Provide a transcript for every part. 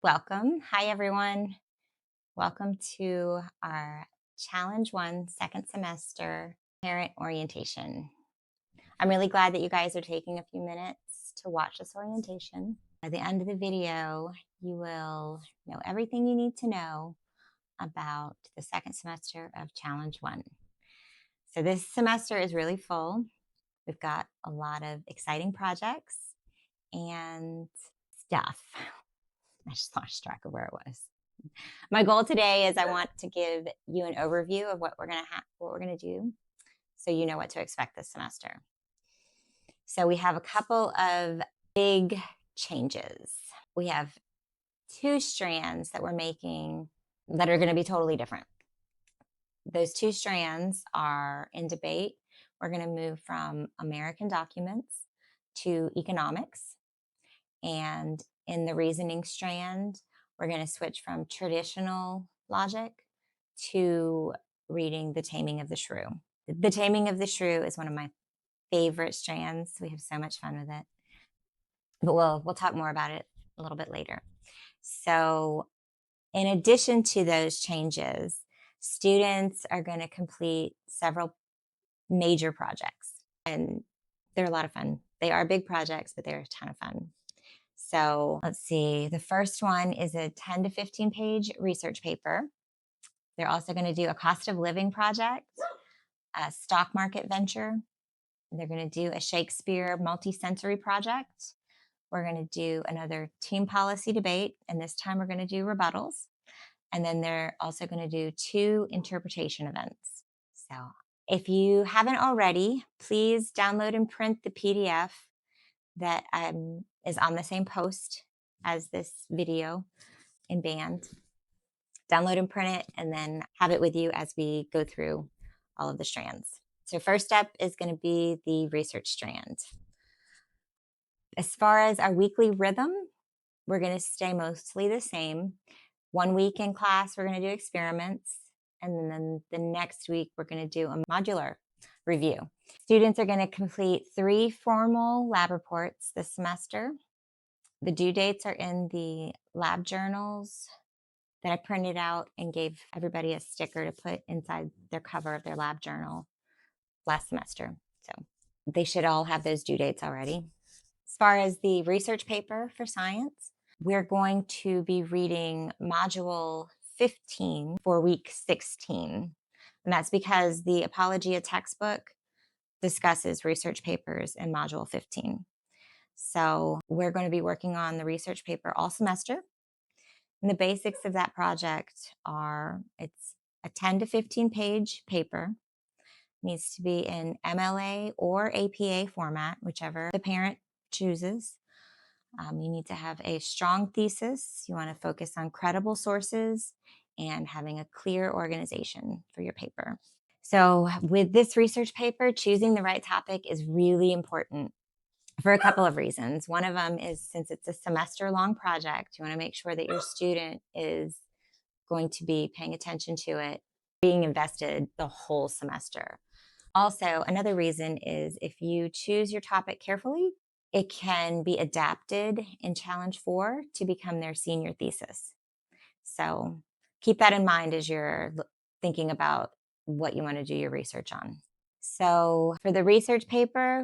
Welcome. Hi, everyone. Welcome to our Challenge 1 second semester parent orientation. I'm really glad that you guys are taking a few minutes to watch this orientation. By the end of the video, you will know everything you need to know about the second semester of Challenge 1. So, this semester is really full. We've got a lot of exciting projects and stuff. I just lost track of where it was. My goal today is I want to give you an overview of what we're going to do so you know what to expect this semester. So we have a couple of big changes. We have two strands that we're making that are going to be totally different. Those two strands are in debate. We're going to move from American documents to economics. And in the reasoning strand, we're going to switch from traditional logic to reading The Taming of the Shrew. The Taming of the Shrew is one of my favorite strands. We have so much fun with it. But we'll talk more about it a little bit later. So, in addition to those changes, students are going to complete several major projects, and they're a lot of fun. They are big projects, but they're a ton of fun. So let's see. The first one is a 10 to 15 page research paper. They're also going to do a cost of living project, a stock market venture. They're going to do a Shakespeare multi-sensory project. We're going to do another team policy debate, and this time we're going to do rebuttals. And then they're also going to do 2 interpretation events. So if you haven't already, please download and print the PDF that is on the same post as this video in band. Download and print it, and then have it with you as we go through all of the strands. So first up is going to be the research strand. As far as our weekly rhythm, we're going to stay mostly the same. 1 week in class, we're going to do experiments, and then the next week, we're going to do a modular review. Students are going to complete 3 formal lab reports this semester. The due dates are in the lab journals that I printed out and gave everybody a sticker to put inside their cover of their lab journal last semester. So they should all have those due dates already. As far as the research paper for science, we're going to be reading module 15 for week 16. And that's because the Apologia textbook discusses research papers in module 15. So we're going to be working on the research paper all semester. And the basics of that project are it's a 10 to 15 page paper. It needs to be in MLA or APA format, whichever the parent chooses. You need to have a strong thesis. You want to focus on credible sources and having a clear organization for your paper. So with this research paper, choosing the right topic is really important for a couple of reasons. One of them is since it's a semester-long project, you want to make sure that your student is going to be paying attention to it, being invested the whole semester. Also, another reason is if you choose your topic carefully, it can be adapted in Challenge 4 to become their senior thesis. So keep that in mind as you're thinking about what you want to do your research on. So for the research paper,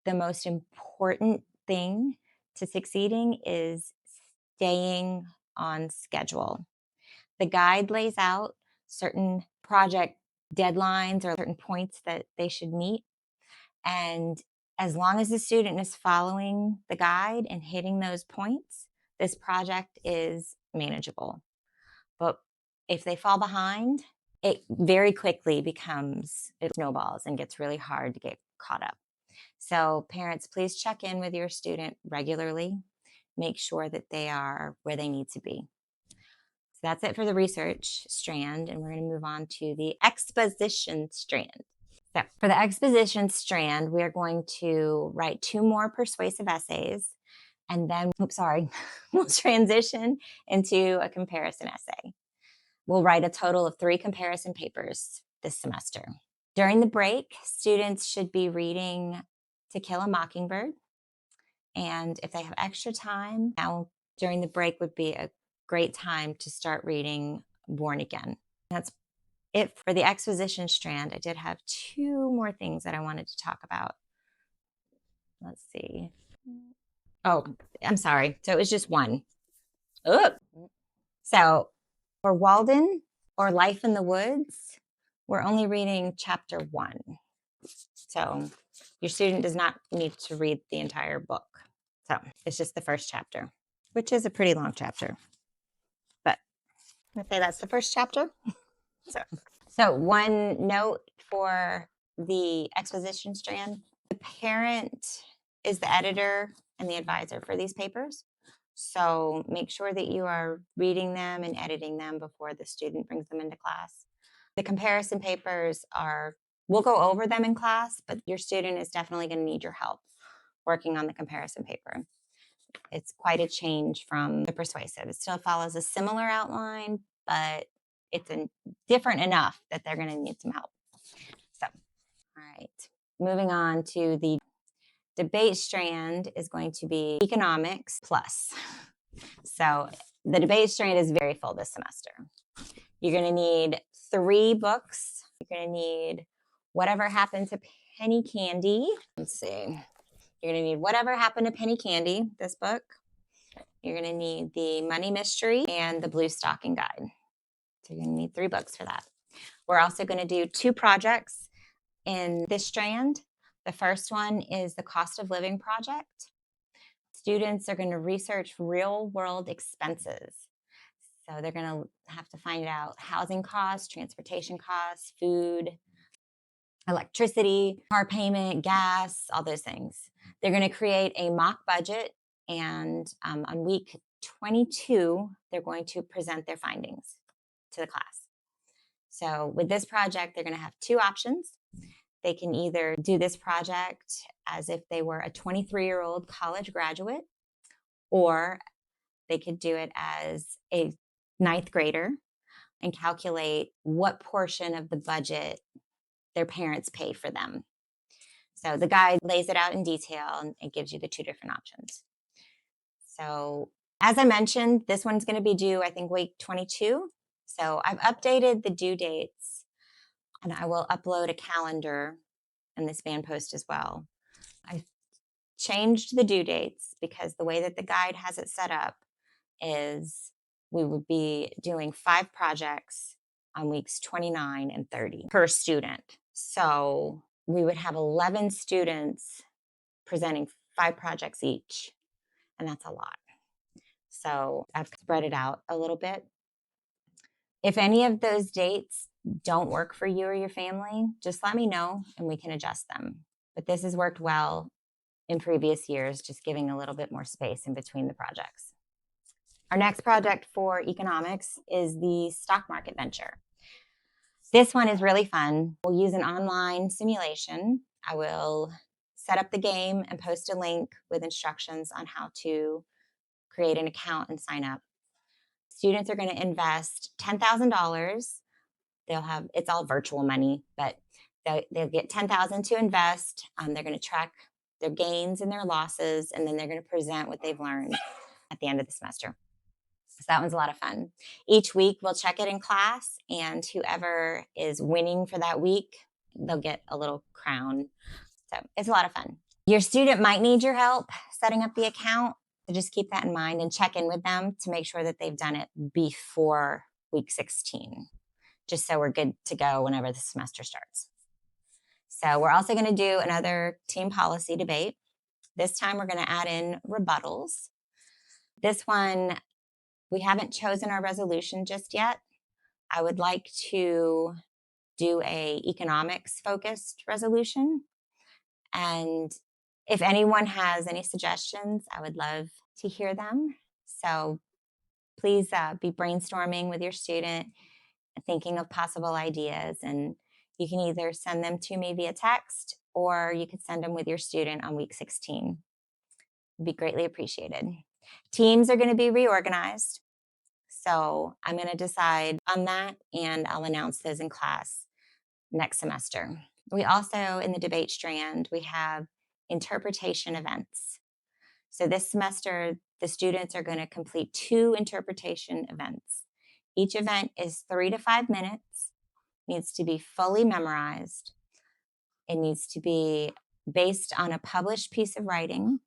the most important thing to succeeding is staying on schedule. The guide lays out certain project deadlines or certain points that they should meet. And as long as the student is following the guide and hitting those points, this project is manageable. But if they fall behind, it very quickly it snowballs and gets really hard to get caught up. So parents, please check in with your student regularly. Make sure that they are where they need to be. So that's it for the research strand, and we're going to move on to the exposition strand. So for the exposition strand, we are going to write 2 more persuasive essays, and then, we'll transition into a comparison essay. We'll write a total of 3 comparison papers this semester. During the break, students should be reading To Kill a Mockingbird. And if they have extra time, now during the break would be a great time to start reading Born Again. That's it for the exposition strand. I did have 2 more things that I wanted to talk about. Let's see. Oh, I'm sorry. So it was just 1. Ugh. So for Walden or Life in the Woods, we're only reading chapter 1. So your student does not need to read the entire book. So it's just the first chapter, which is a pretty long chapter. But let's say that's the first chapter. So one note for the exposition strand, the parent is the editor and the advisor for these papers. So make sure that you are reading them and editing them before the student brings them into class. The comparison papers we'll go over them in class, but your student is definitely going to need your help working on the comparison paper. It's quite a change from the persuasive. It still follows a similar outline, but it's different enough that they're going to need some help. So, all right. Moving on to the debate strand is going to be economics plus. So the debate strand is very full this semester. You're going to need 3 books. You're going to need Whatever Happened to Penny Candy. Let's see. You're going to need Whatever Happened to Penny Candy, this book. You're going to need The Money Mystery and The Blue Stocking Guide. So you're going to need 3 books for that. We're also going to do 2 projects in this strand. The first one is the cost of living project. Students are going to research real world expenses. So they're going to have to find out housing costs, transportation costs, food, electricity, car payment, gas, all those things. They're going to create a mock budget, and on week 22, they're going to present their findings to the class. So with this project, they're going to have 2 options. They can either do this project as if they were a 23-year-old college graduate, or they could do it as a 9th grader and calculate what portion of the budget their parents pay for them. So the guide lays it out in detail and it gives you the 2 different options. So as I mentioned, this one's going to be due, I think, week 22. So I've updated the due dates, and I will upload a calendar in this band post as well. I've changed the due dates because the way that the guide has it set up is we would be doing 5 projects on weeks 29 and 30 per student. So we would have 11 students presenting 5 projects each, and that's a lot. So I've spread it out a little bit. If any of those dates don't work for you or your family, just let me know and we can adjust them. But this has worked well in previous years, just giving a little bit more space in between the projects. Our next project for economics is the stock market venture. This one is really fun. We'll use an online simulation. I will set up the game and post a link with instructions on how to create an account and sign up. Students are going to invest $10,000. It's all virtual money, but they'll get $10,000 to invest. They're going to track their gains and their losses, and then they're going to present what they've learned at the end of the semester. So that one's a lot of fun. Each week we'll check it in class, and whoever is winning for that week, they'll get a little crown. So it's a lot of fun. Your student might need your help setting up the account. So just keep that in mind and check in with them to make sure that they've done it before week 16, just so we're good to go whenever the semester starts. So we're also going to do another team policy debate. This time we're going to add in rebuttals. This one, we haven't chosen our resolution just yet. I would like to do a economics focused resolution. And if anyone has any suggestions, I would love to hear them. So please be brainstorming with your student, thinking of possible ideas, and you can either send them to me via text or you could send them with your student on week 16. It'd be greatly appreciated. Teams are going to be reorganized. So I'm going to decide on that and I'll announce those in class next semester. We also, in the debate strand, we have interpretation events. So this semester, the students are going to complete 2 interpretation events. Each event is 3 to 5 minutes, needs to be fully memorized. It needs to be based on a published piece of writing.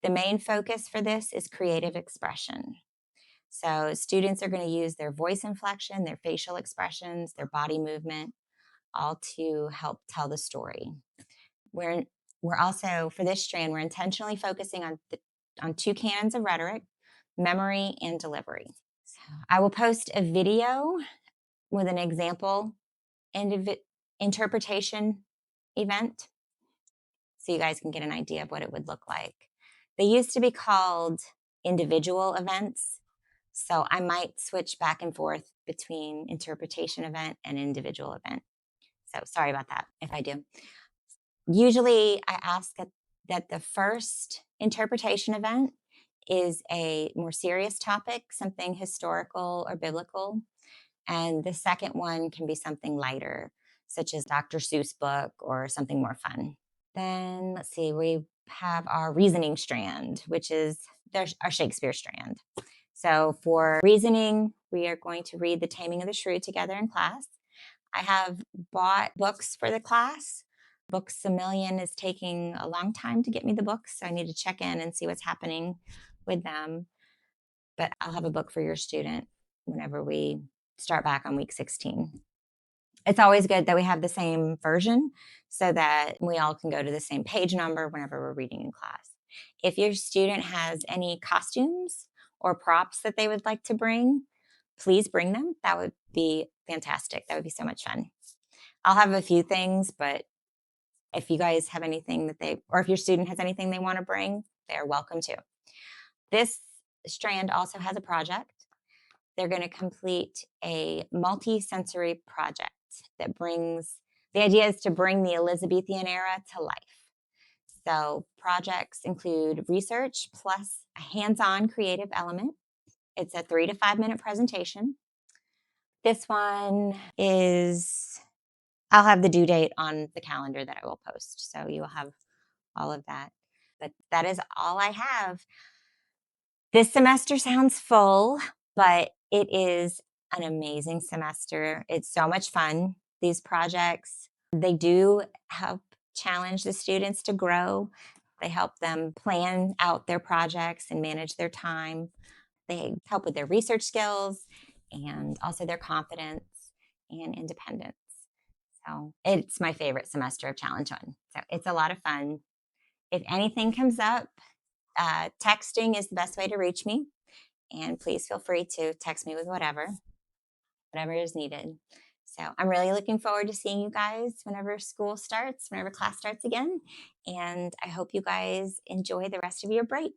The main focus for this is creative expression. So students are going to use their voice inflection, their facial expressions, their body movement, all to help tell the story. We're also, for this strand, we're intentionally focusing on 2 canons of rhetoric, memory and delivery. So I will post a video with an example interpretation event so you guys can get an idea of what it would look like. They used to be called individual events, so I might switch back and forth between interpretation event and individual event. So sorry about that if I do. Usually I ask that the first interpretation event is a more serious topic, something historical or biblical. And the second one can be something lighter, such as Dr. Seuss book or something more fun. Then let's see, we have our reasoning strand, which is our Shakespeare strand. So for reasoning, we are going to read The Taming of the Shrew together in class. I have bought books for the class. Books A Million is taking a long time to get me the books, so I need to check in and see what's happening with them. But I'll have a book for your student whenever we start back on week 16. It's always good that we have the same version so that we all can go to the same page number whenever we're reading in class. If your student has any costumes or props that they would like to bring, please bring them. That would be fantastic. That would be so much fun. I'll have a few things, but if you guys have anything or if your student has anything they want to bring, they're welcome to. This strand also has a project. They're going to complete a multi-sensory project the idea is to bring the Elizabethan era to life. So projects include research plus a hands-on creative element. It's a 3 to 5 minute presentation. This one I'll have the due date on the calendar that I will post. So you will have all of that. But that is all I have. This semester sounds full, but it is an amazing semester. It's so much fun. These projects, they do help challenge the students to grow. They help them plan out their projects and manage their time. They help with their research skills and also their confidence and independence. So it's my favorite semester of Challenge 1. So it's a lot of fun. If anything comes up, texting is the best way to reach me. And please feel free to text me with whatever is needed. So I'm really looking forward to seeing you guys whenever class starts again. And I hope you guys enjoy the rest of your break.